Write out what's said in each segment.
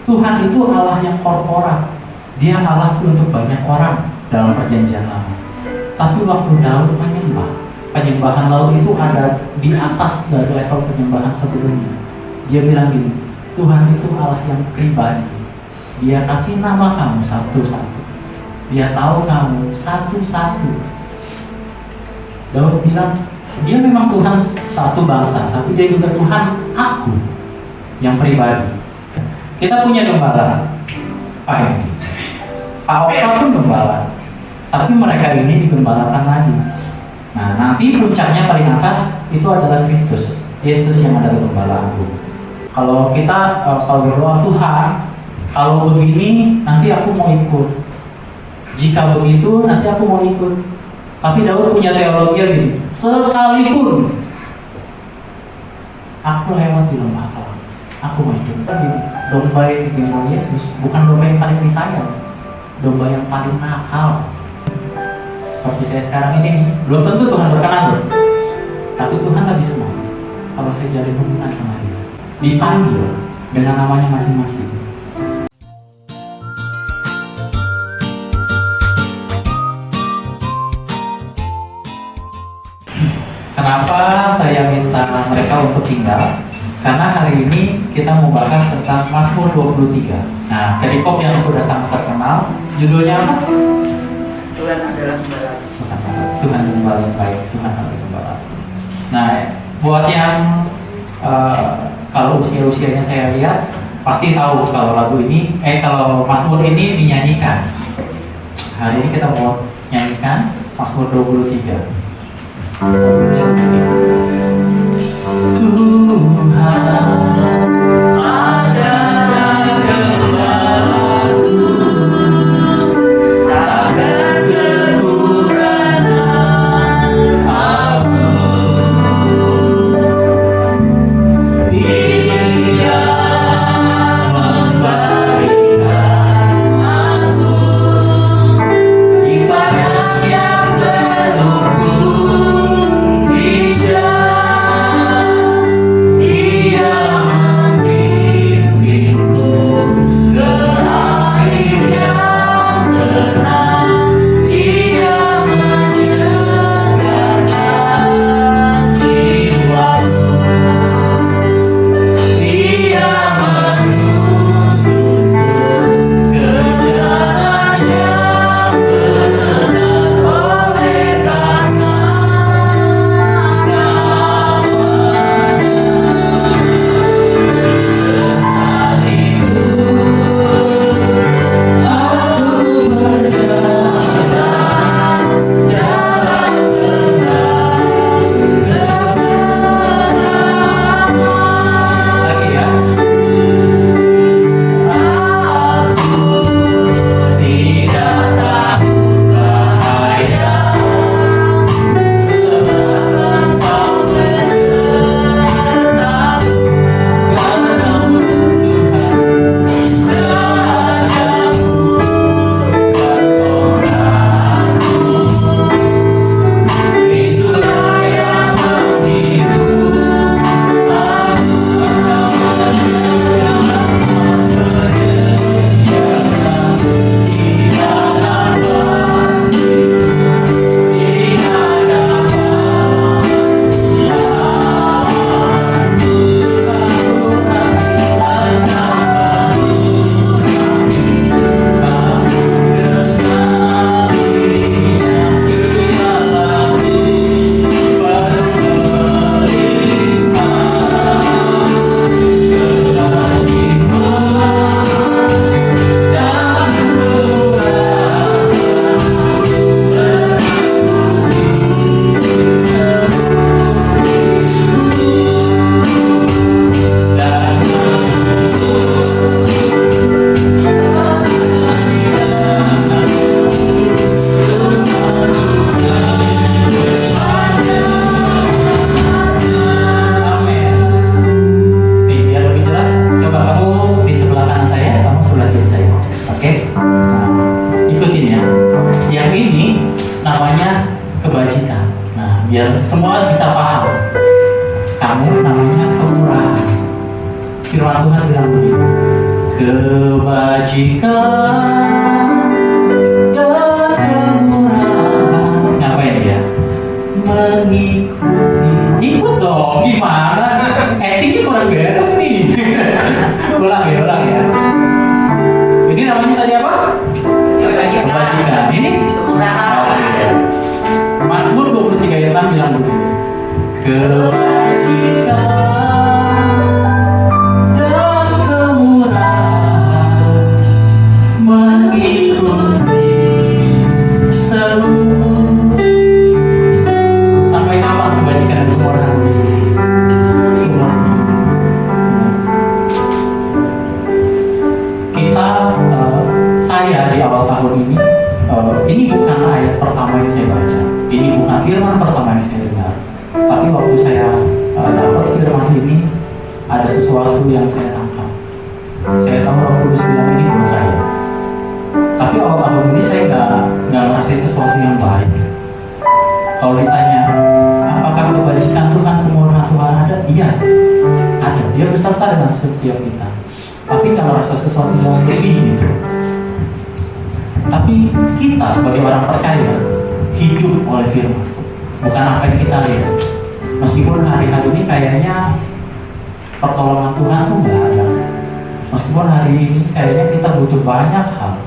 Tuhan itu Allah yang korporat. Dia Allah untuk banyak orang dalam perjanjian lama. Tapi waktu Daud menyembah, penyembahan Daud itu ada di atas dari level penyembahan sebelumnya. Dia bilang gini, Tuhan itu Allah yang pribadi. Dia kasih nama kamu satu-satu. Dia tahu kamu satu-satu. Daud bilang, dia memang Tuhan satu bangsa, tapi dia juga Tuhan aku yang pribadi. Kita punya gembala, Pak Hendy. Pak Oka pun gembala, tapi mereka ini digembalakan lagi. Nah, nanti puncaknya paling atas itu adalah Kristus, Yesus yang adalah gembala agung. Kalau kita kalau berdoa, Tuhan, kalau begini nanti aku mau ikut. Jika begitu nanti aku mau ikut. Tapi Daud punya teologi gini, sekalipun aku lewat di lembah kelam, aku mau ikut. Domba yang digendong Yesus bukan domba yang paling disayang, domba yang paling nakal. Seperti saya sekarang ini nih, belum tentu Tuhan berkenan loh. Tapi Tuhan lebih senang kalau saya jalin hubungan sama dia, dipanggil dengan namanya masing-masing. Kenapa saya minta mereka untuk tinggal? Karena hari ini kita mau bahas tentang Mazmur 23. Nah, perikop yang sudah sangat terkenal, judulnya apa? Tuhan adalah gembala. Tuhan gembala yang baik, Tuhan adalah gembala. Nah, buat yang kalau usia-usianya saya lihat, pasti tahu kalau lagu ini, kalau Mazmur ini dinyanyikan. Hari ini kita mau nyanyikan Mazmur 23. Tuhan adalah gembalaku, takkan kekurangan aku. Dia memberikan aku di padang yang berlumpur hijau. biar semua bisa paham. Kamu namanya kemurahan. Firman Tuhan bilang begini, kebajikan dan kemurahan. Ngapain dia? Mengikuti. Ikut dong, gimana? Actingnya kurang beres nih. ulang ya. Ini namanya tadi apa? Kebajikan. Ini? Kemurahan. Mazmur 23 ayat 6 bilang begini. Kebajikan dan kemurahan mengikuti seluruh. Sampai kapan kebajikan dan kemurahan? Semua. Saya di awal tahun ini bukan ayat pertama yang saya baca. Ini bukan firman pertama yang saya dengar. Tapi waktu saya dapat firman ini, ada sesuatu yang saya tangkap. Saya tahu Roh Kudus bilang ini buat saya. Tapi awal tahun ini saya nggak ngerasain sesuatu yang baik. Kalau ditanya, apakah kebajikan Tuhan, kemurahan Tuhan ada? Iya, ada. Dia beserta dengan setiap kita. Tapi nggak merasa sesuatu yang lebih gitu. Tapi kita sebagai orang percaya hidup oleh firman, bukan apa yang kita lihat. Meskipun hari-hari ini kayaknya pertolongan Tuhan tuh nggak ada. Meskipun hari ini kayaknya kita butuh banyak hal.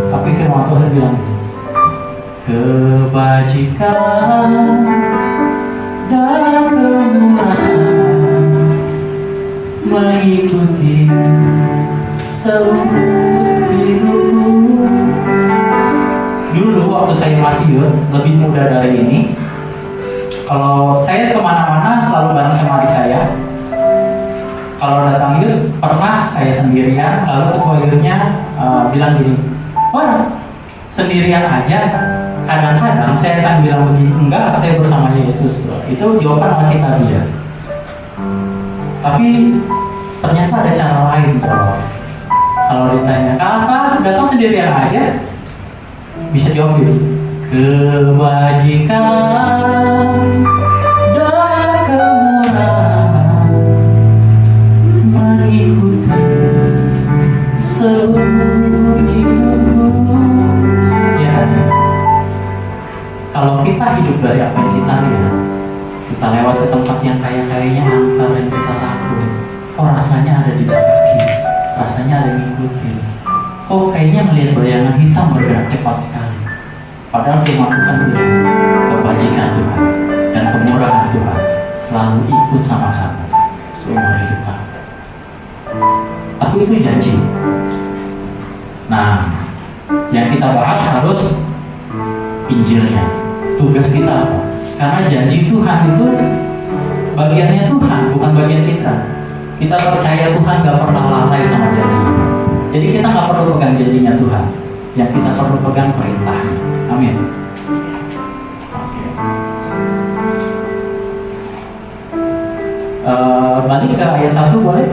Tapi firman Tuhan bilang, kebajikan dan kemurahan mengikuti seluruh hidupku. Dulu waktu saya masih lebih muda dari ini, kalau saya kemana-mana selalu bareng sama adik saya. Kalau datang yud, pernah saya sendirian, lalu ketua yudnya bilang gini, wah sendirian aja. Kadang-kadang saya akan bilang begini, enggak, saya bersama Yesus. Itu jawaban Alkitab dia. Tapi ternyata ada cara lain kalau ditanya, Kak Asa datang sendirian aja, bisa jawab gitu, kebajikan dan kemurahan mengikuti seluruh hidupku. Ya, kalau kita hidup dari apa yang kita lihat, kita lewat ke tempat yang kayaknya angker dan kita takut. Oh rasanya ada di kaki, rasanya ada yang ngikutin. Oh kayaknya melihat bayangan hitam bergerak cepat sekali. Padahal firman Tuhan bilang, kebajikan Tuhan dan kemurahan Tuhan selalu ikut sama kamu seumur hidup kamu. Tapi itu janji. Nah, yang kita bahas harus Injilnya. Tugas kita apa? Karena janji Tuhan itu bagiannya Tuhan, bukan bagian kita. Kita percaya Tuhan gak pernah lalai sama janjinya. Jadi kita gak perlu pegang janjinya Tuhan. Yang kita perlu pegang perintahnya. Amin. Oke. Balik ke ayat 1 boleh?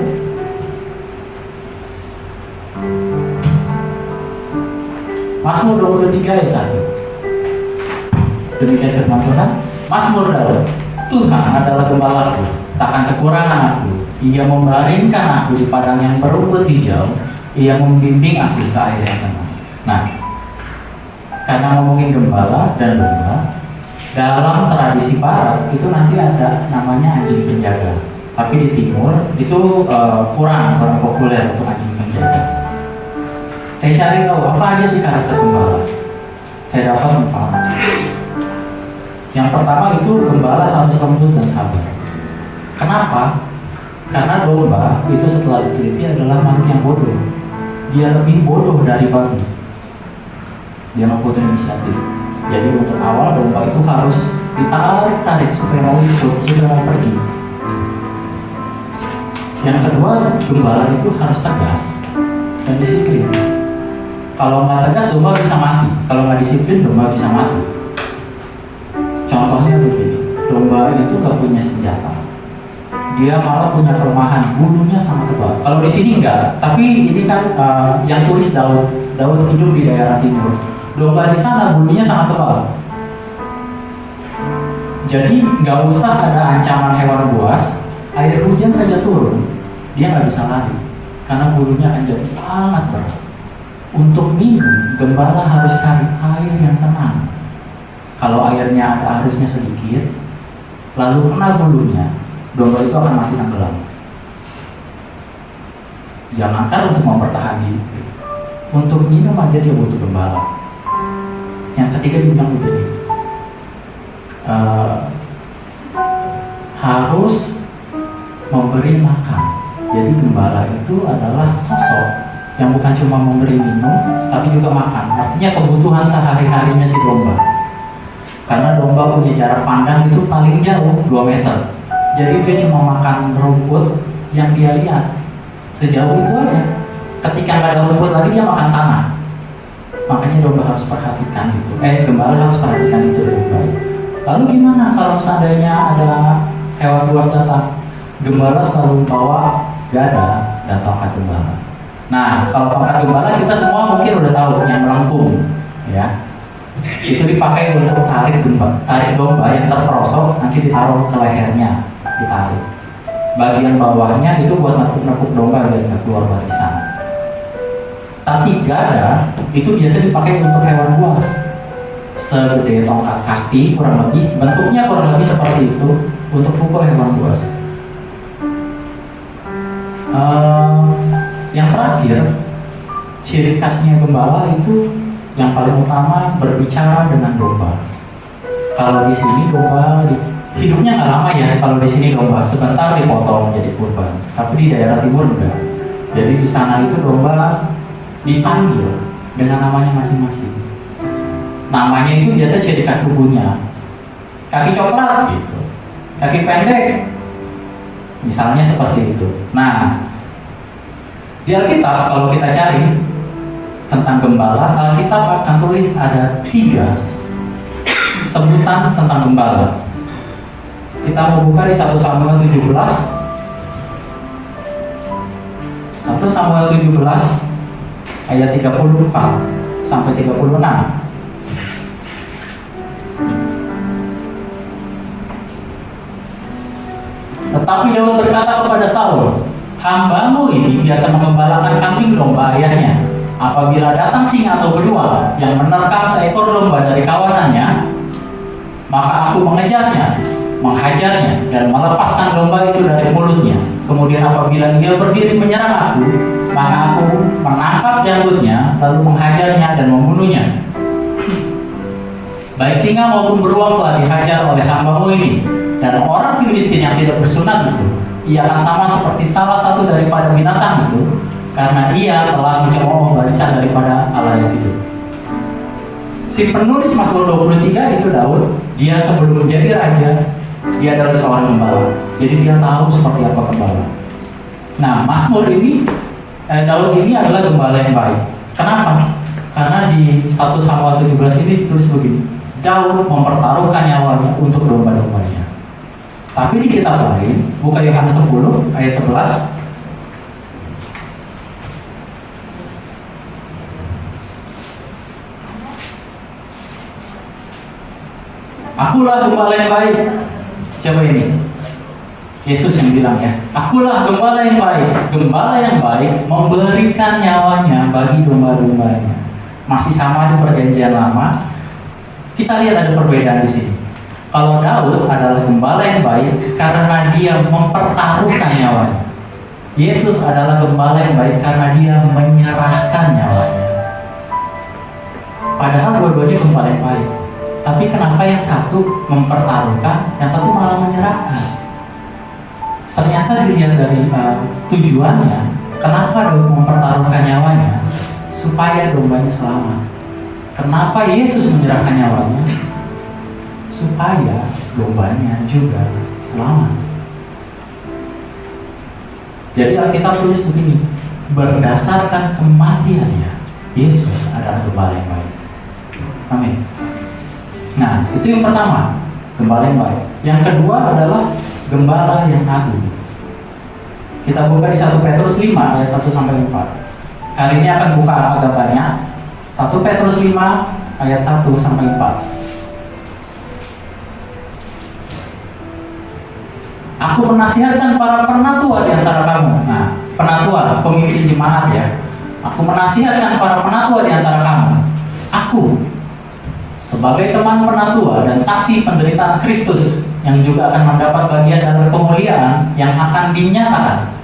Mazmur 23 ayat 1. Demikian firman Tuhan. Mazmur Daud, Tuhan adalah gembalaku, takkan kekurangan aku. Ia membaringkan aku di padang yang berumput hijau. Ia membimbing aku ke air yang tenang. Nah, karena ngomongin gembala dan domba, dalam tradisi Barat itu nanti ada namanya anjing penjaga. Tapi di Timur itu kurang populer untuk anjing penjaga. Saya cari tahu apa aja sih karakter gembala. Saya dapat 4. Yang pertama itu gembala harus lembut dan sabar. Kenapa? Karena domba itu setelah diteliti adalah makhluk yang bodoh. Dia lebih bodoh dari babi. Dia nggak punya inisiatif. Jadi untuk awal domba itu harus ditarik-tarik supaya mau ikut, supaya mau pergi. Yang kedua, gembala itu harus tegas dan disiplin. Kalau nggak tegas, domba bisa mati. Kalau nggak disiplin, domba bisa mati. Contohnya begini, domba itu nggak punya senjata. Dia malah punya kelemahan, bulunya sangat tebal. Kalau di sini enggak, tapi ini kan yang tulis Daud hidup di daerah timur. Domba di sana bulunya sangat tebal. Jadi nggak usah ada ancaman hewan buas, air hujan saja turun, dia nggak bisa lari karena bulunya akan jadi sangat berat. Untuk minum, gembala harus cari air yang tenang. Kalau airnya ada arusnya sedikit, lalu kena bulunya, domba itu akan mati tenggelam. Jangankan untuk mempertahankan diri, untuk minum aja dia butuh gembala. Yang ketiga dibilang begini, harus memberi makan. Jadi gembala itu adalah sosok yang bukan cuma memberi minum, tapi juga makan. Artinya kebutuhan sehari-harinya si domba. Karena domba punya jarak pandang itu paling jauh 2 meter. Jadi dia cuma makan rumput yang dia lihat. Sejauh itu aja. Ketika nggak ada rumput lagi dia makan tanah. Makanya domba harus perhatikan itu. Gembala harus perhatikan itu dengan baik. Lalu gimana kalau seandainya ada hewan buas datang? Gembala selalu bawa gada dan tongkat gembala. Nah, kalau tongkat gembala kita semua mungkin udah tahu yang melengkung, ya. Itu dipakai untuk tarik domba yang terperosok, nanti ditaruh ke lehernya, ditarik. Bagian bawahnya itu buat nepuk-nepuk domba biar nggak keluar barisan. Tapi gada itu biasa dipakai untuk hewan buas, segede tongkat kasti kurang lebih, bentuknya kurang lebih seperti itu untuk pukul hewan buas. Yang terakhir, ciri khasnya gembala itu yang paling utama berbicara dengan domba. Kalau di sini domba hidupnya nggak lama ya. Kalau di sini domba sebentar dipotong jadi kurban. Tapi di daerah timur enggak. Jadi di sana itu domba dipanggil dengan namanya masing-masing. Namanya itu biasa ciri khas tubuhnya. Kaki coklat gitu, kaki pendek, misalnya seperti itu. Nah, di Alkitab kalau kita cari tentang gembala, Alkitab akan tulis ada 3 sebutan tentang gembala. Kita mau buka di 1 Samuel 17. 1 Samuel 17 ayat 34 sampai 36. Tetapi Daud berkata kepada Saul, "Hambamu ini biasa mengembalakan kambing domba ayahnya. Apabila datang singa atau beruang yang menerkam seekor domba dari kawanannya, maka aku mengejarnya, menghajarnya, dan melepaskan domba itu dari mulutnya. Kemudian apabila dia berdiri menyerang aku, maka aku menangkap janggutnya, lalu menghajarnya dan membunuhnya. Baik singa maupun beruang telah dihajar oleh hambamu ini, dan orang Filistin yang tidak bersunat itu, ia akan sama seperti salah satu daripada binatang itu, karena ia telah mencemooh barisan daripada Allah yang hidup." Si penulis Mazmur 23 itu Daud. Dia sebelum menjadi raja, dia adalah seorang gembala. Jadi dia tahu seperti apa gembala. Nah, Mazmur ini, Daud ini adalah gembala yang baik. Kenapa? Karena di 1 Samuel 17 ini ditulis begini, Daud mempertaruhkan nyawanya untuk domba-dombanya. Tapi di kitab lain, buka Yohanes 10 ayat 11, "Akulah gembala yang baik." Siapa ini? Yesus yang bilang ya, "Akulah gembala yang baik." Gembala yang baik memberikan nyawanya bagi domba-dombanya. Masih sama di perjanjian lama. Kita lihat ada perbedaan di sini. Kalau Daud adalah gembala yang baik karena dia mempertaruhkan nyawanya. Yesus adalah gembala yang baik karena dia menyerahkan nyawanya. Padahal dua-duanya gembala yang baik. Tapi kenapa yang satu mempertaruhkan, yang satu malah menyerahkan? Ternyata dilihat dari tujuannya, kenapa Daud mempertaruhkan nyawanya? Supaya dombanya selamat. Kenapa Yesus menyerahkan nyawanya? Supaya dombanya juga selamat. Jadi Alkitab tulis begini, berdasarkan kematiannya, Yesus adalah gembala yang baik. Amin. Nah, itu yang pertama, gembala yang baik. Yang kedua adalah gembala yang agung. Kita buka di 1 Petrus 5 ayat 1 sampai 4. Hari ini akan buka agak banyak. 1 Petrus 5 ayat 1 sampai 4. "Aku menasihatkan para penatua di antara kamu." Nah, penatua, pemimpin jemaat ya. Aku menasihatkan para penatua di antara kamu. Aku, sebagai teman penatua dan saksi penderitaan Kristus yang juga akan mendapat bagian dalam kemuliaan yang akan dinyatakan.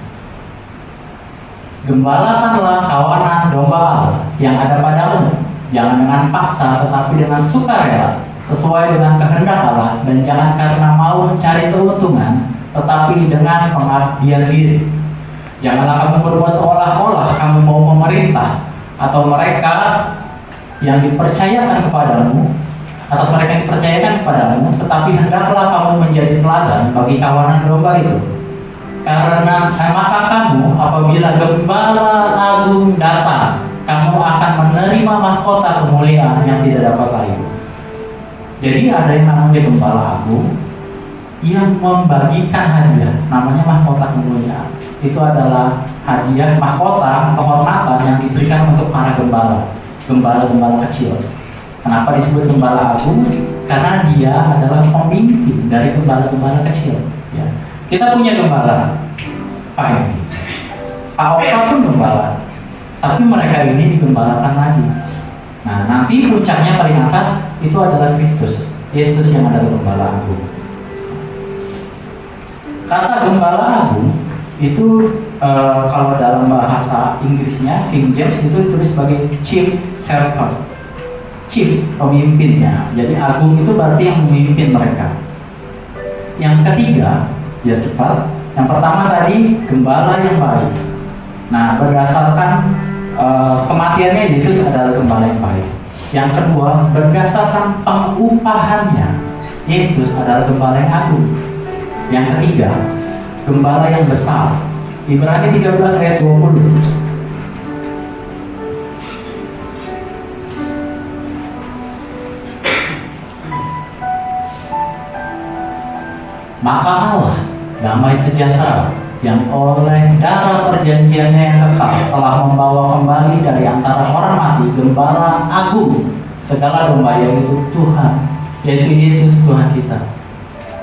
Gembalakanlah kawanan domba Allah yang ada padamu, jangan dengan paksa tetapi dengan sukarela, sesuai dengan kehendak Allah, dan jangan karena mau mencari keuntungan, tetapi dengan pengabdian diri. Janganlah kamu berbuat seolah-olah kamu mau memerintah, atau mereka yang dipercayakan kepadamu, atas mereka yang dipercayakan kepadamu, tetapi hendaklah kamu menjadi teladan bagi kawanan domba itu. Karena maka kamu apabila Gembala Agung datang, kamu akan menerima mahkota kemuliaan yang tidak dapat layu. Jadi ada yang namanya Gembala Agung yang membagikan hadiah, namanya mahkota kemuliaan. Itu adalah hadiah mahkota kehormatan yang diberikan untuk para gembala, gembala-gembala kecil. Kenapa disebut Gembala Agung? Karena dia adalah pemimpin dari gembala-gembala kecil. Ya. Kita punya gembala, Pak Edi, Pak Oka pun gembala, tapi mereka ini digembalakan lagi. Nah, nanti puncaknya paling atas itu adalah Kristus, Yesus yang adalah Gembala Agung. Kata Gembala Agung itu kalau dalam bahasa Inggrisnya King James itu ditulis sebagai chief shepherd, chief pemimpinnya. Jadi agung itu berarti yang memimpin mereka. Yang ketiga, biar cepat. Yang pertama tadi gembala yang baik. Nah, berdasarkan kematiannya Yesus adalah gembala yang baik. Yang kedua, berdasarkan pengupahannya Yesus adalah gembala yang agung. Yang ketiga, gembala yang besar. Ibrani 13 ayat 20. Maka Allah damai sejahtera yang oleh darah perjanjiannya yang kekal telah membawa kembali dari antara orang mati Gembala Agung segala domba, yaitu Tuhan, yaitu Yesus Tuhan kita.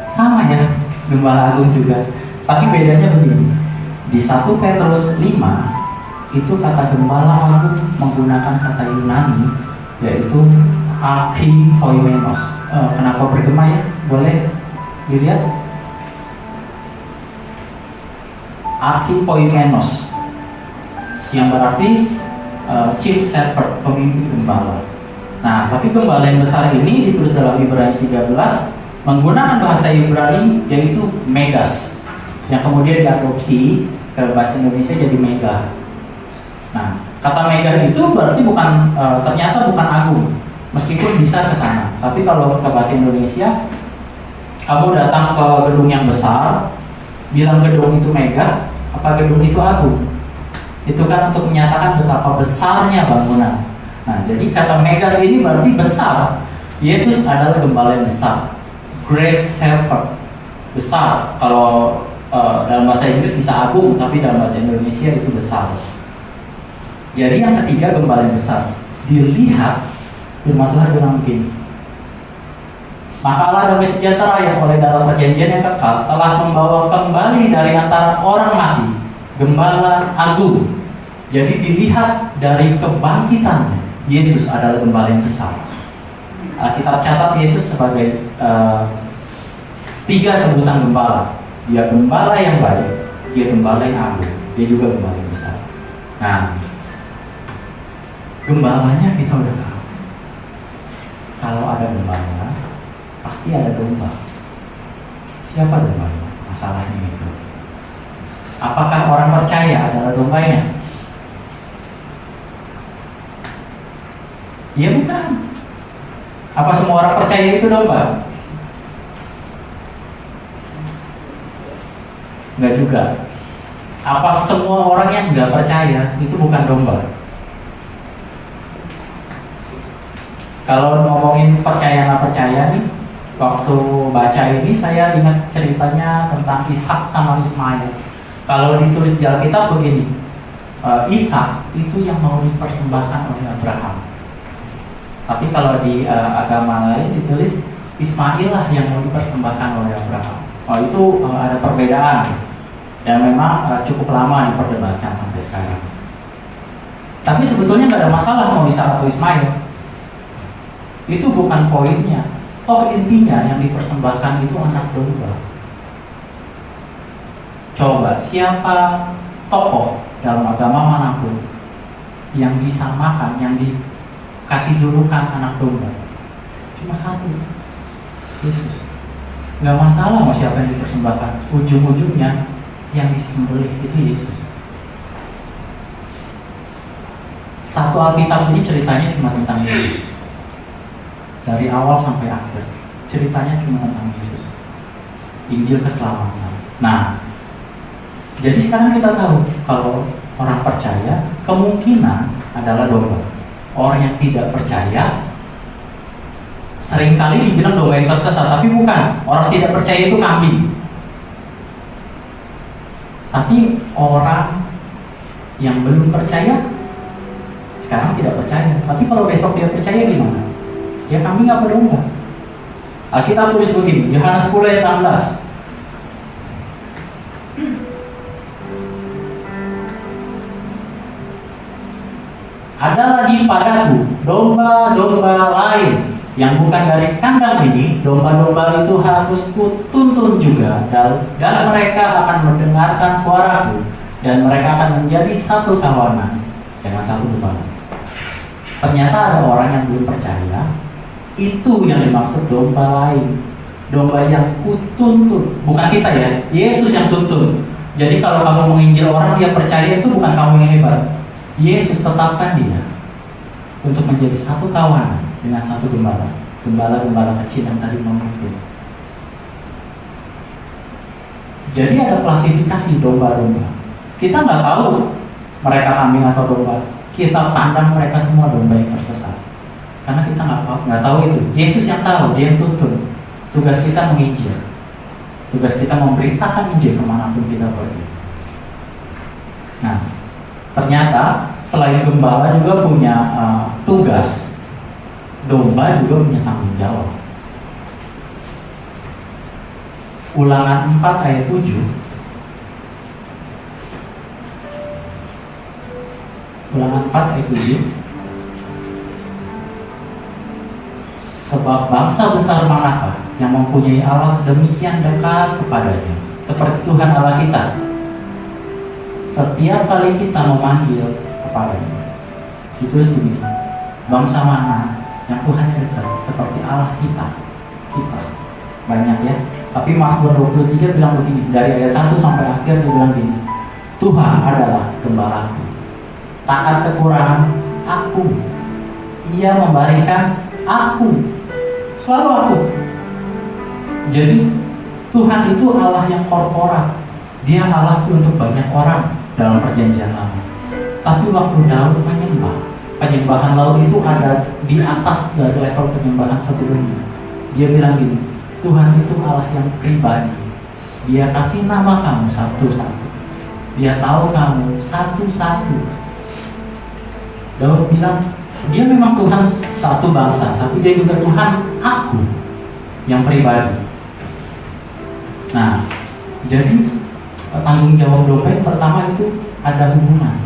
Sama ya, Gembala Agung juga. Tapi bedanya begini, di 1 Petrus 5 itu kata Gembala Agung menggunakan kata Yunani, yaitu Archioimenos. Kenapa bergema ya? Boleh dilihat? Archioimenos, yang berarti chief shepherd, pemimpin gembala. Nah, tapi gembala yang besar ini ditulis dalam Ibrani 13 menggunakan bahasa Ibrani, yaitu megas, yang kemudian diadopsi ke bahasa Indonesia jadi mega. Nah, kata mega itu berarti bukan ternyata bukan agung, meskipun bisa ke sana. Tapi kalau ke bahasa Indonesia, kamu datang ke gedung yang besar, bilang gedung itu mega, apa gedung itu agung? Itu kan untuk menyatakan betapa besarnya bangunan. Nah, jadi kata megas ini berarti besar. Yesus adalah gembala yang besar, great shepherd, besar. Kalau dalam bahasa Inggris bisa agung, tapi dalam bahasa Indonesia itu besar. Jadi yang ketiga, gembala yang besar. Dilihat, firman Tuhan bilang begini, maka Allah damai sejahtera yang oleh darah perjanjian yang kekal telah membawa kembali dari antara orang mati Gembala Agung. Jadi dilihat dari kebangkitannya, Yesus adalah gembala yang besar. Kita catat Yesus sebagai 3 sebutan gembala. Dia gembala yang baik, dia gembala yang agung, dia juga gembala yang besar. Nah, gembalanya kita udah tahu. Kalau ada gembala, pasti ada domba. Siapa dombanya? Masalahnya itu. Apakah orang percaya adalah dombanya? Ya bukan. Apa semua orang percaya itu domba? Enggak juga. Apa semua orang yang enggak percaya itu bukan domba? Kalau ngomongin percaya nggak percaya nih, waktu baca ini saya ingat ceritanya tentang Ishak sama Ismail. Kalau ditulis di Alkitab begini, Ishak itu yang mau dipersembahkan oleh Abraham. Tapi kalau di agama lain ditulis Ismail lah yang mau dipersembahkan oleh Abraham. Oh, itu ada perbedaan dan memang cukup lama diperdebatkan sampai sekarang. Tapi sebetulnya nggak ada masalah mau Ishak atau Ismail. Itu bukan poinnya. Oh, intinya yang dipersembahkan itu anak domba. Coba siapa tokoh dalam agama manapun yang disamakan, yang dikasih julukan anak domba? Cuma satu, Yesus. Nggak masalah mau siapa yang dipersembahkan. Ujung-ujungnya yang disembelih itu Yesus. Satu Alkitab ini ceritanya cuma tentang Yesus. Dari awal sampai akhir ceritanya cuma tentang Yesus. Injil keselamatan. Nah, jadi sekarang kita tahu kalau orang percaya kemungkinan adalah domba. Orang yang tidak percaya seringkali dibilang domba yang tersesat, tapi bukan. Orang tidak percaya itu kambing. Tapi orang yang belum percaya sekarang tidak percaya. Tapi kalau besok dia percaya gimana? Ya kambing apa domba? Alkitab tulis begini, Yohanes 10 ayat 16. Ada lagi padaku domba-domba lain yang bukan dari kandang ini. Domba-domba itu harus kutuntun juga, dan mereka akan mendengarkan suaraku, dan mereka akan menjadi satu kawanan dengan satu gembala. Ternyata ada orang yang belum percaya. Itu yang dimaksud domba lain. Domba yang kutuntun. Bukan kita ya, Yesus yang tuntun. Jadi kalau kamu menginjil orang dia percaya, itu bukan kamu yang hebat. Yesus tetapkan dia untuk menjadi satu kawanan dengan satu gembala. Gembala-gembala kecil yang tadi memimpin. Jadi ada klasifikasi domba-domba. Kita nggak tahu mereka kambing atau domba. Kita pandang mereka semua domba yang tersesat. Karena kita nggak tahu itu. Yesus yang tahu, dia yang tuntun. Tugas kita menginjil. Tugas kita memberitakan Injil kemanapun kita pergi. Nah, ternyata selain gembala juga punya tugas. Domba juga punya tanggung jawab. Ulangan 4 ayat 7. Ulangan 4 ayat 7. Sebab bangsa besar manakah yang mempunyai Allah sedemikian dekat kepadanya, seperti Tuhan Allah kita, setiap kali kita memanggil kepadanya. Itu begini, bangsa mana yang Tuhannya dekat seperti Allah kita. Banyak ya. Tapi Mazmur 23 bilang begini, dari ayat 1 sampai akhir dia bilang gini, Tuhan adalah gembalaku, takkan kekurangan aku. Ia memberikan aku, selalu aku. Jadi Tuhan itu Allah yang korporat. Dia Allah untuk banyak orang dalam perjanjian lama. Tapi waktu Daud menyembah, penyembahan laut itu ada di atas dari level penyembahan sebelumnya. Dia bilang gini, Tuhan itu Allah yang pribadi. Dia kasih nama kamu satu-satu. Dia tahu kamu satu-satu. Daud bilang, dia memang Tuhan satu bangsa, tapi dia juga Tuhan aku yang pribadi. Nah, jadi tanggung jawab domba yang pertama itu ada hubungan.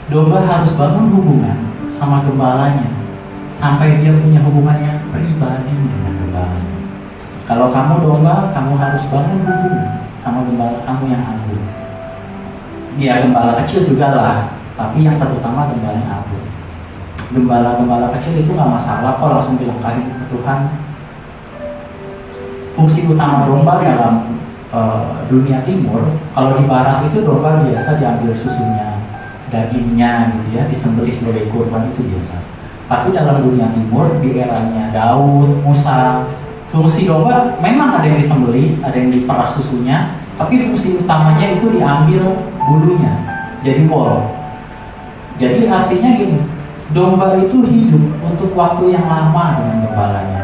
Domba harus bangun hubungan sama gembalanya sampai dia punya hubungan yang pribadi dengan gembalanya. Kalau kamu domba, kamu harus bangun hubungan sama gembala kamu yang agung. Ya gembala kecil juga lah, tapi yang terutama gembala yang agung. Gembala-gembala kecil itu nggak masalah kok, langsung dilengkapi ke Tuhan. Fungsi utama domba dalam dunia timur, kalau di barat itu domba biasa diambil susunya, dagingnya gitu ya, disembelih sebagai kurban, itu biasa. Tapi dalam dunia timur di eranya Daud, Musa, fungsi domba memang ada yang disembelih, ada yang diperas susunya, tapi fungsi utamanya itu diambil bulunya, jadi wool. Jadi artinya gini, domba itu hidup untuk waktu yang lama dengan gembalanya.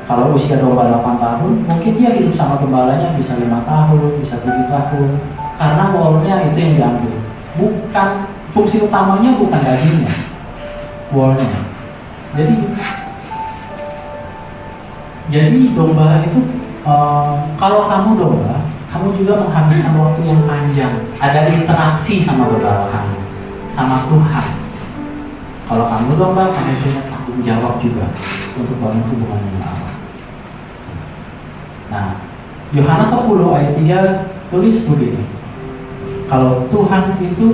Kalau usia domba 8 tahun, mungkin dia hidup sama gembalanya bisa 5 tahun, bisa 7 tahun. Karena woolnya itu yang diambil. Bukan, fungsi utamanya bukan dagingnya, woolnya. Jadi domba itu, kalau kamu domba, kamu juga menghabiskan waktu yang panjang. Ada interaksi sama gembala kamu, sama Tuhan. Kalau kamu domba, kamu punya tanggung jawab juga untuk bangun hubungan dengan Allah. Nah, Yohanes 10 ayat 3 tulis begini. Kalau Tuhan itu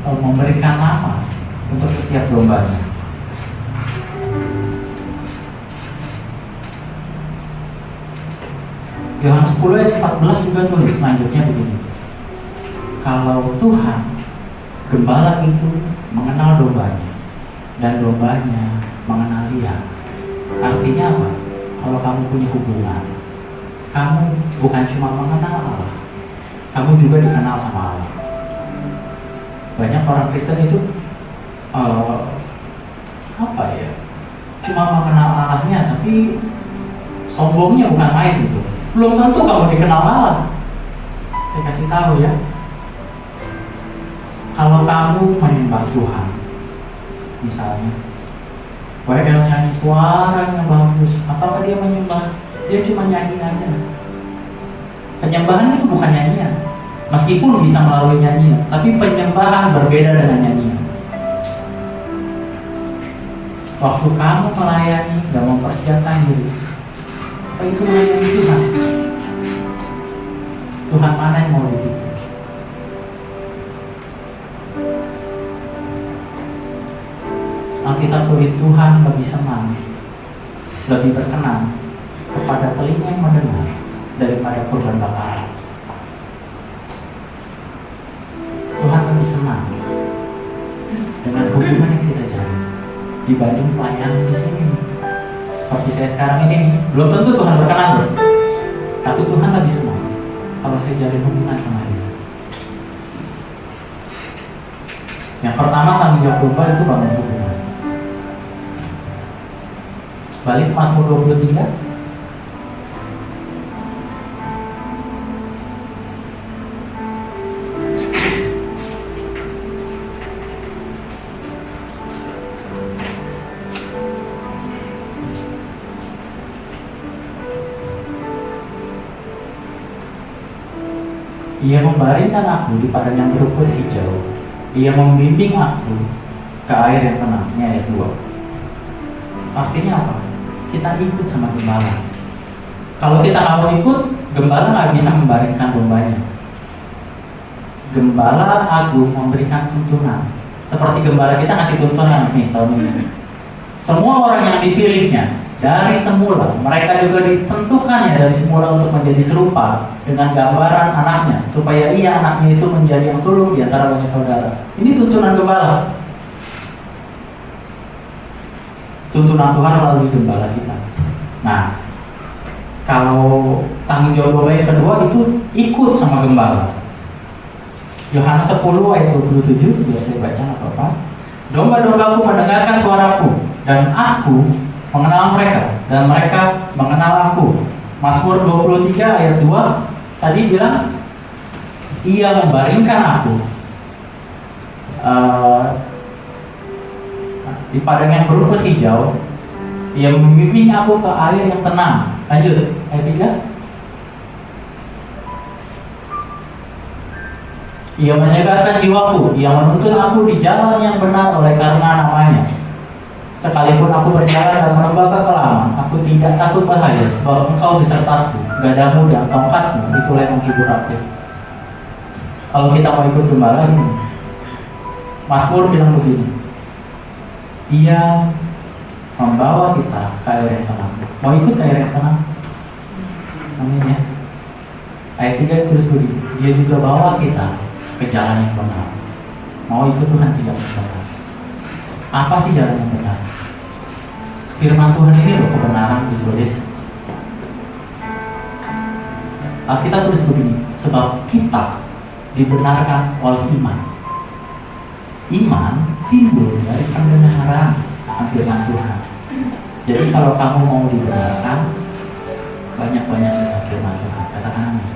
memberikan nama untuk setiap dombanya. Yohanes 10 ayat 14 juga tulis selanjutnya begini. Kalau Tuhan, gembala itu mengenal dombanya dan dombanya mengenal dia. Artinya apa? Kalau kamu punya hubungan, kamu bukan cuma mengenal Allah, kamu juga dikenal sama Allah. Banyak orang Kristen itu cuma mengenal Allahnya, tapi sombongnya bukan main gitu. Belum tentu kamu dikenal Allah. Saya kasih tahu ya. Kalau kamu menyembah Tuhan, misalnya, WL nyanyi suaranya bagus, apakah dia menyembah? Dia cuma nyanyi aja. Penyembahan itu bukan nyanyian, meskipun bisa melalui nyanyian, tapi penyembahan berbeda dengan nyanyian. Waktu kamu melayani, gak mempersiapkan diri, apa itu melayani Tuhan? Tuhan mana yang mau ditipu? Alkitab tulis Tuhan lebih senang, lebih berkenan kepada telinga yang mendengar daripada kurban bakaran. Tuhan lebih senang dengan hubungan yang kita jalin dibanding pelayanan di sini. Seperti saya sekarang ini nih, belum tentu Tuhan berkenan loh, tapi Tuhan lebih senang kalau saya jalin hubungan sama Dia. Yang pertama, tanggung jawab domba itu bangun hubungan. Balik ke Mazmur 23. Ia membaringkan aku di padang yang berumput hijau. Ia membimbing aku ke air yang tenang. Ini ayat 2. Artinya apa? Kita ikut sama gembala. Kalau kita nggak mau ikut, gembala nggak bisa membaringkan dombanya. Gembala agung memberikan tuntunan. Seperti gembala kita ngasih tuntunan nih tahun ini. Semua orang yang dipilihnya dari semula, mereka juga ditentukannya dari semula untuk menjadi serupa dengan gambaran anaknya, supaya ia anaknya itu menjadi yang sulung di antara banyak saudara. Ini tuntunan gembala. Tuntunan Tuhan melalui gembala kita. Nah, kalau tanggung jawab domba yang kedua itu ikut sama gembala. Yohanes 10 ayat 27, biar saya baca nggak apa-apa. Domba-dombaku mendengarkan suaraku, dan aku mengenal mereka, dan mereka mengenal aku. Mazmur 23 ayat 2 tadi bilang, ia membaringkan aku di padang yang berumput hijau. Ia membimbing aku ke air yang tenang. Lanjut, ayat 3. Ia menyegarkan jiwaku. Ia menuntun aku di jalan yang benar oleh karena namanya. Sekalipun aku berjalan dalam lembah kekelaman, aku tidak takut bahaya, sebab Engkau besertaku. Gadamu dan tongkatmu itulah yang menghibur aku. Kalau kita mau ikut gembala ini, Mazmur bilang begini, ia membawa kita ke air yang tenang. Mau ikut ke air yang tenang? Amin ya. Ayat 3 terus begini, dia juga bawa kita ke jalan yang benar. Mau ikut Tuhan tidak benar. Apa sih jalan yang benar? Firman Tuhan ini loh kebenaran ditulis. Alkitab tulis begini, sebab kita dibenarkan oleh iman. Iman timbul dari pendengaran akan firman Tuhan. Jadi kalau kamu mau dibenarkan, banyak-banyak dengan firman Tuhan. Katakan amin.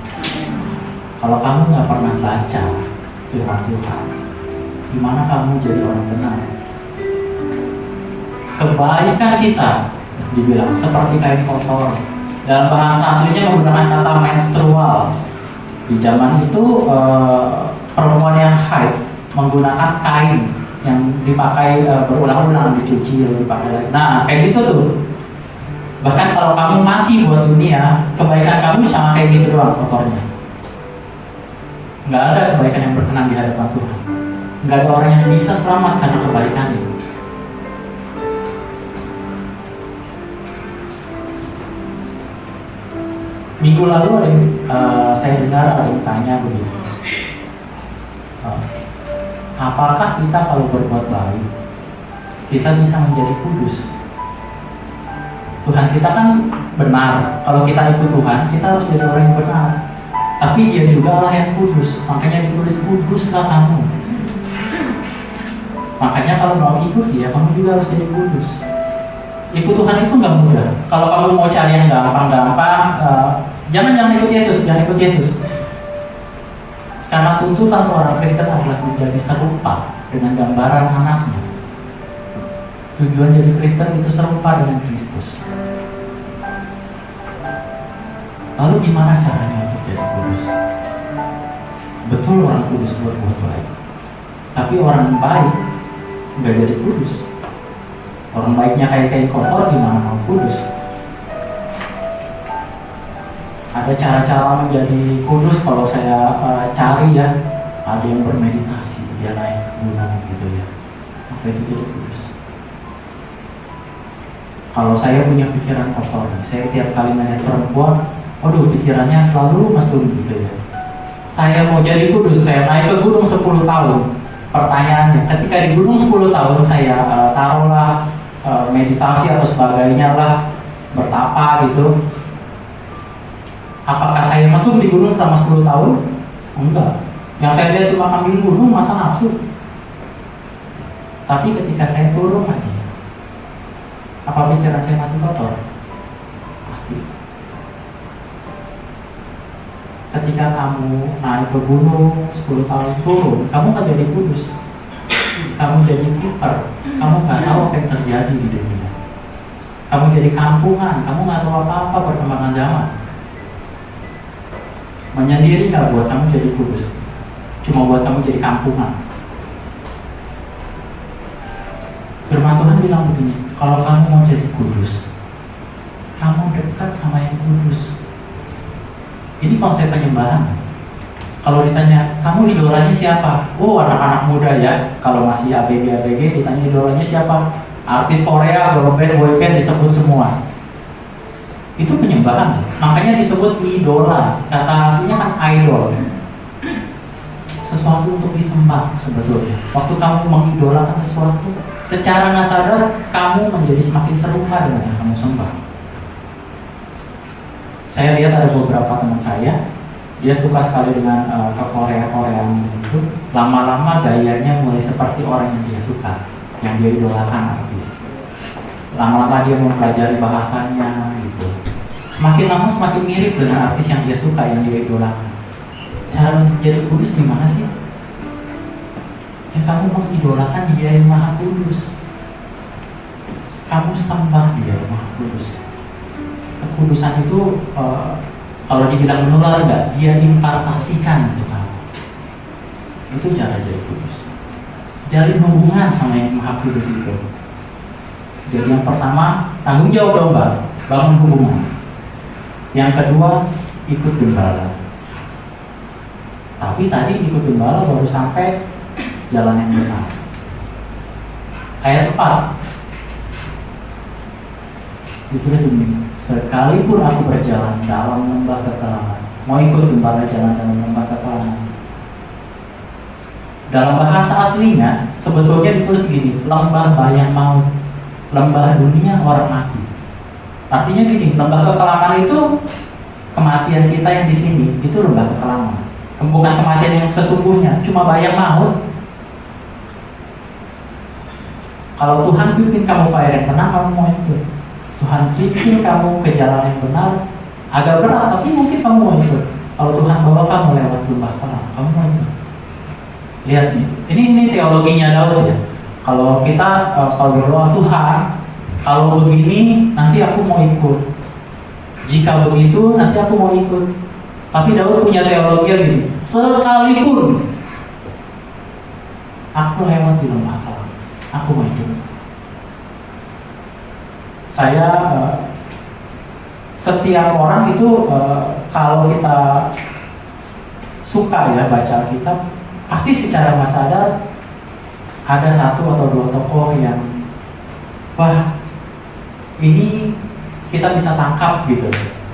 Kalau kamu nggak pernah baca firman Tuhan, gimana kamu jadi orang benar? Kebaikan kita dibilang seperti kain kotor. Dalam bahasa aslinya menggunakan kata menstrual. Di zaman itu perempuan yang haid menggunakan kain yang dipakai berulang-ulang, dicuci lalu dipakai lagi. Nah kayak gitu tuh. Bahkan kalau kamu mati buat dunia, kebaikan kamu sama kayak gitu doang kotornya. Nggak ada kebaikan yang berkenan di hadapan Tuhan. Nggak ada orang yang bisa selamat karena kebaikannya. Minggu lalu ada yang, saya dengar ada yang tanya begini, apakah kita kalau berbuat baik kita bisa menjadi kudus? Tuhan kita kan benar. Kalau kita ikut Tuhan, kita harus jadi orang yang benar. Tapi Dia juga Allah yang kudus. Makanya ditulis kuduslah kamu. Makanya kalau mau ikut Dia, kamu juga harus jadi kudus. Ikut Tuhan itu nggak mudah. Kalau kamu mau cari yang gampang-gampang, jangan ikut Yesus, jangan ikut Yesus. Karena tuntutan seorang Kristen adalah menjadi serupa dengan gambaran anaknya. Tujuan jadi Kristen itu serupa dengan Kristus. Lalu gimana caranya untuk jadi kudus? Betul orang kudus berbuat baik, tapi orang baik nggak jadi kudus. Orang baiknya kayak kotor, gimana mau kudus? Ada cara-cara menjadi kudus kalau saya cari ya. Ada yang bermeditasi, dia naik gunung gitu ya. Maka itu jadi kudus. Kalau saya punya pikiran kotor, saya tiap kali melihat perempuan, waduh pikirannya selalu mesum gitu ya. Saya mau jadi kudus, saya naik ke gunung 10 tahun. Pertanyaannya, ketika di gunung 10 tahun saya taruhlah meditasi atau sebagainya lah, bertapa gitu, apakah saya mesum di gunung selama 10 tahun? Enggak. Yang saya lihat cuma kambing gunung, masa nafsu? Tapi ketika saya turun lagi, apa pikiran saya masih kotor? Pasti. Ketika kamu naik ke gunung 10 tahun turun, kamu kan jadi kudus. Kamu jadi kiper. Kamu nggak tahu apa yang terjadi di dunia. Kamu jadi kampungan. Kamu nggak tahu apa-apa perkembangan zaman. Menyendiri nggak buat kamu jadi kudus, cuma buat kamu jadi kampungan. Firman Tuhan bilang begini, kalau kamu mau jadi kudus, kamu dekat sama yang kudus. Ini konsep penyembahan. Kalau ditanya, kamu idolanya siapa? Oh, anak-anak muda ya. Kalau masih ABG ditanya idolanya siapa? Artis Korea, girl band, boy band disebut semua. Itu penyembahan. Makanya disebut idola. Kata aslinya kan idol. Sesuatu untuk disembah sebetulnya. Waktu kamu mengidolakan sesuatu, secara nggak sadar kamu menjadi semakin serupa dengan yang kamu sembah. Saya lihat ada beberapa teman saya, dia suka sekali dengan ke Korea-Koreaan itu. Lama-lama gayanya mulai seperti orang yang dia suka, yang dia idolakan artis. Lama-lama dia mempelajari bahasanya gitu. Semakin lama semakin mirip dengan artis yang dia suka, yang dia idolakan. Cara untuk jadi kudus gimana sih? Ya kamu mengidolakan Dia yang Maha Kudus. Kamu sembah Dia yang Maha Kudus. Kekudusan itu kalau dibilang menular enggak, Dia impartasikan untuk kamu. Itu cara jadi kudus. Jalin hubungan sama yang Maha Kudus itu. Jadi yang pertama, tanggung jawab dong Bang, bangun hubungan. Yang kedua, ikut gembala. Tapi tadi ikut gembala baru sampai jalan yang benar. Ayat 4 ditulis begini, sekalipun aku berjalan dalam lembah kekelaman. Mau ikut gembala jalan dalam lembah kekelaman. Dalam bahasa aslinya sebetulnya ditulis gini, lembah bayang maut, lembah dunia orang mati. Artinya gini, lembah kekelaman itu kematian kita yang di sini, itu lembah kekelaman. Bukan kematian yang sesungguhnya, cuma bayang maut. Kalau Tuhan pimpin kamu ke air yang tenang, kamu mau ikut. Tuhan pimpin kamu ke jalan yang benar, agak berat, tapi mungkin kamu mau ikut. Kalau Tuhan bawa kamu lewat lembah tenang, kamu mau ikut. Lihat nih, ini teologinya Daud ya. Kalau kita kalau berdoa, Tuhan, kalau begini nanti aku mau ikut. Jika begitu nanti aku mau ikut. Tapi Daud punya teologi gini, sekalipun aku lewat di lembah kekelaman, aku mau ikut. Saya setiap orang itu kalau kita suka ya baca Alkitab, pasti secara nggak sadar ada satu atau dua tokoh yang wah ini kita bisa tangkap gitu.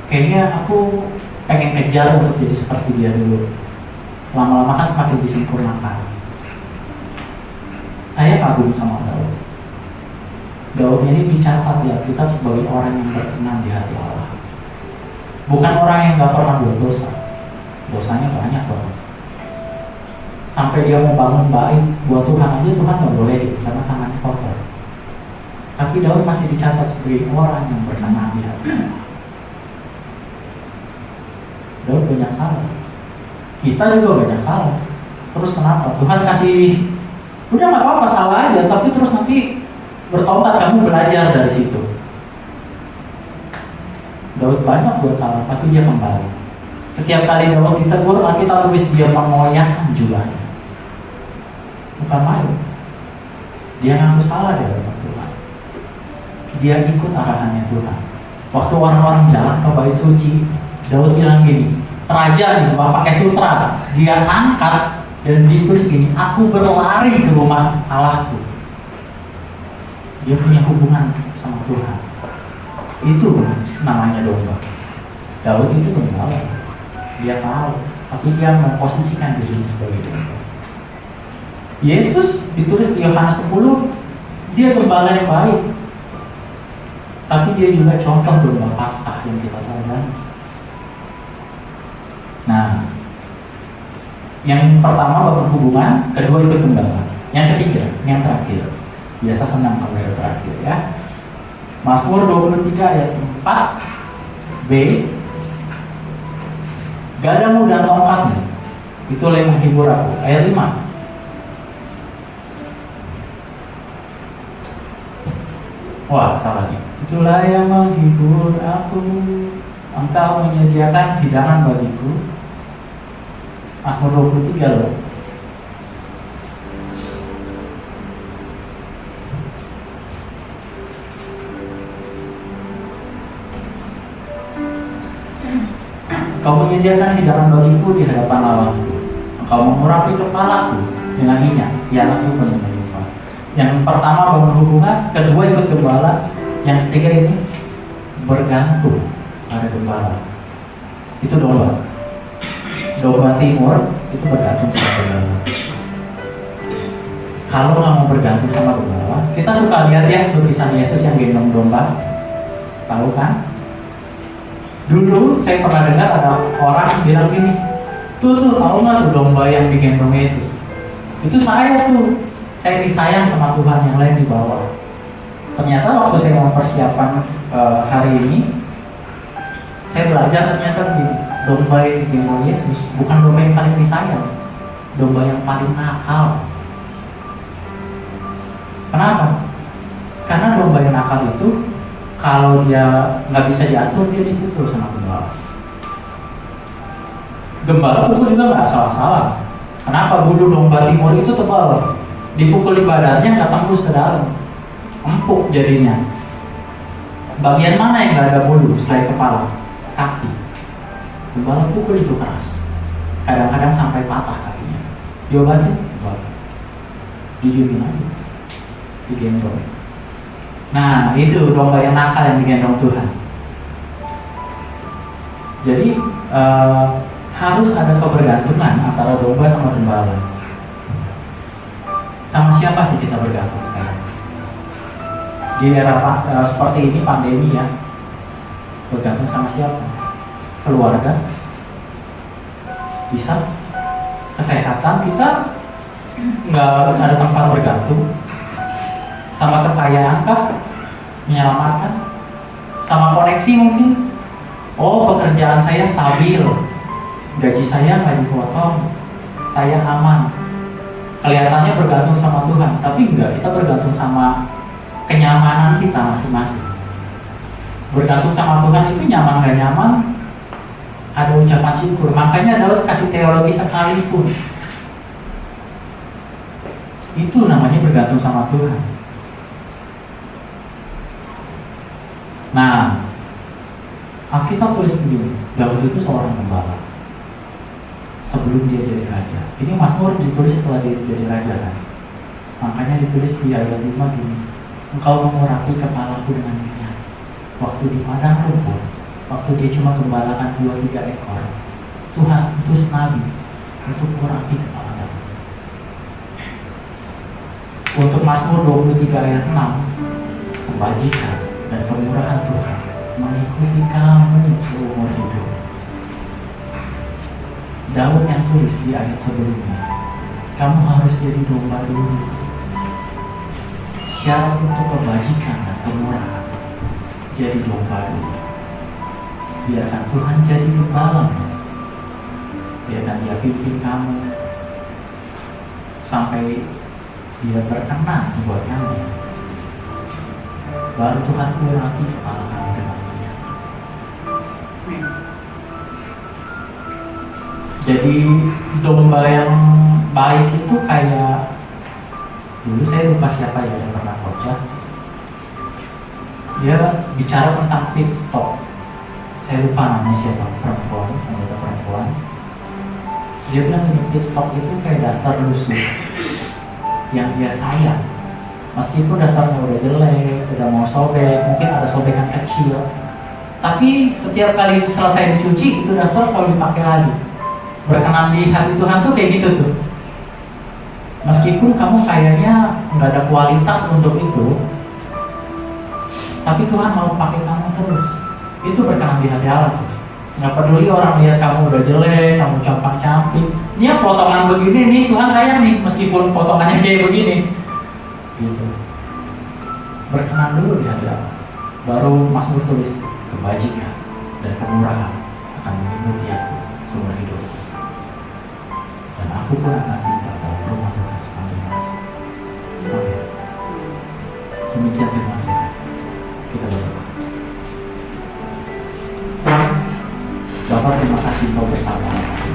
Kayaknya aku pengen kejar untuk jadi seperti dia dulu. Lama-lama kan semakin disempurnakan. Saya kagum sama Daud. Daud ini dicatat di Alkitab sebagai orang yang berkenan di hati Allah. Bukan orang yang gak pernah buat dosa. Dosanya banyak banget. Sampai dia mau bangun bait buat Tuhan aja, Tuhan gak boleh karena tangannya kotor. Tapi Daud masih dicatat sebagai orang yang berkenan di hati Allah. Daud banyak salah. Kita juga banyak salah. Terus kenapa? Tuhan kasih, udah gak apa-apa salah aja, tapi terus nanti bertobat, kamu belajar dari situ. Daud banyak buat salah, tapi dia kembali. Setiap kali Daud ditegur, Alkitab tulis dia mengoyakkan jubahnya. Bukan main. Dia ngaku salah di hadapan Tuhan. Dia ikut arahannya Tuhan. Waktu orang-orang jalan ke bait suci, Daud bilang gini, raja nih, pakai sutra, dia angkat dan ditulis gini, aku berlari ke rumah Allahku. Dia punya hubungan sama Tuhan. Itu namanya domba. Daud itu gembala. Dia tahu, tapi dia memposisikan dirinya sebagai domba. Yesus ditulis di Yohanes 10, dia gembala yang baik. Tapi dia juga contoh domba Paskah yang kita teladani. Nah, yang pertama berhubungan, kedua ikut gembala. Yang ketiga, yang terakhir. Biasa senang kalau yang terakhir ya. Mazmur 23 ayat 4b, gadamu dan tongkatmu itulah yang menghibur aku. Ayat 5, wah salah nih. Itulah yang menghibur aku, engkau menyediakan hidangan bagiku. Mazmur 23 loh. Kau menyediakan hidangan bagiku di hadapan lawanku. Engkau mengurapi kepalaku dengan minyak, ialah aku penyembuh. Yang pertama berhubungan, kedua ikut gembala, yang ketiga ini bergantung pada gembala. Itu domba. Domba timur itu bergantung sama gembala. Kalau nggak mau bergantung sama gembala, kita suka lihat ya lukisan Yesus yang gendong domba, tahu kan? Dulu saya pernah dengar ada orang bilang gini, tuh tahu nggak tuh domba yang digendong Yesus? Itu saya tuh, saya disayang sama Tuhan, yang lain di bawah. Ternyata waktu saya mempersiapkan hari ini, saya belajar ternyata domba yang digendong Yesus bukan domba yang paling disayang, domba yang paling nakal. Kenapa? Karena domba yang nakal itu kalau dia nggak bisa diatur, dia dipukul sama gembala. Gembala pukul juga nggak salah-salah. Kenapa? Bulu domba timur itu tebal, dipukul di badannya nggak tembus ke dalam, empuk jadinya. Bagian mana yang nggak ada bulu selain kepala? Kaki. Gembala pukul itu keras, kadang-kadang sampai patah kakinya. Diobatin? Enggak. Didiemin aja, digendong. Nah, itu domba yang nakal yang digendong Tuhan. Jadi harus ada kebergantungan antara domba sama gembala. Sama siapa sih kita bergantung sekarang? Di era seperti ini, pandemi ya, bergantung sama siapa? Keluarga? Bisa? Kesehatan kita nggak ada tempat bergantung. Sama kekayaan kah menyelamatkan? Sama koneksi mungkin? Oh, pekerjaan saya stabil, gaji saya nggak dipotong, saya aman. Kelihatannya bergantung sama Tuhan, tapi enggak, kita bergantung sama kenyamanan kita masing-masing. Bergantung sama Tuhan itu nyaman nggak nyaman, ada ucapan syukur. Makanya Daud kasih teologi sekalipun. Itu namanya bergantung sama Tuhan. Nah, Alkitab tulis begini, Daud itu seorang gembala sebelum dia jadi raja. Ini Mazmur ditulis setelah dia jadi raja kan. Makanya ditulis di ayat 5 gini, engkau mengurapi kepalaku dengan minyak. Waktu di padang rumput, waktu dia cuma gembalakan 2-3 ekor, Tuhan utus nabi untuk mengurapi kepala Daud. Untuk Mazmur 23 ayat 6, kebajikan dan kemurahan Tuhan mengikuti kamu seumur hidup. Daud yang tulis di ayat sebelumnya, kamu harus jadi domba dulu. Syarat untuk kebajikan dan kemurahan, jadi domba dulu. Biarkan Tuhan jadi gembalamu. Biarkan dia pimpin kamu sampai dia berkenan buat kamu. Baru Tuhan urapi kepala kamu dengan minyak. Jadi domba yang baik itu kayak, dulu saya lupa siapa ya yang pernah khotbah, dia bicara tentang pit stop. Saya lupa namanya siapa, anggota perempuan. Dia bilang pit stop itu kayak dasar lusuh yang dia sayang. Meskipun dasarnya udah jelek, udah mau sobek, mungkin ada sobekan kecil, tapi setiap kali selesai dicuci itu dasar selalu dipakai lagi. Berkenan di hati Tuhan tuh kayak gitu tuh. Meskipun kamu kayaknya nggak ada kualitas untuk itu, tapi Tuhan mau pakai kamu terus. Itu berkenan di hati Allah tuh. Nggak peduli orang lihat kamu udah jelek, kamu campang-camping. Ini potongan begini nih, Tuhan sayang nih, meskipun potongannya kayak begini. Gitu. Berkenan dulu di hati Allah. Baru Mazmur tulis, kebajikan dan kemurahan akan mengikuti aku seumur hidup. Dan aku pun akan tinggal dalam rumah Tuhan sepanjang masa. Amin. Demikian firman Tuhan. Kita berdoa. Bapa, terima kasih Kau bersama kami.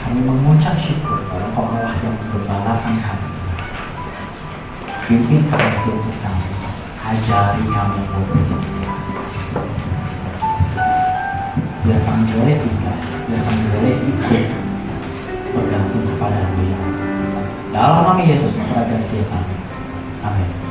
Kami mengucap syukur pada Kau Allah yang menggembalakan kami. Pimpin kami untuk kami, ajari kami untuk biar kami boleh tinggal, biar kami boleh ikut bergantung kepada-Mu ya. Dalam nama Yesus, maka setiap kami. Amin.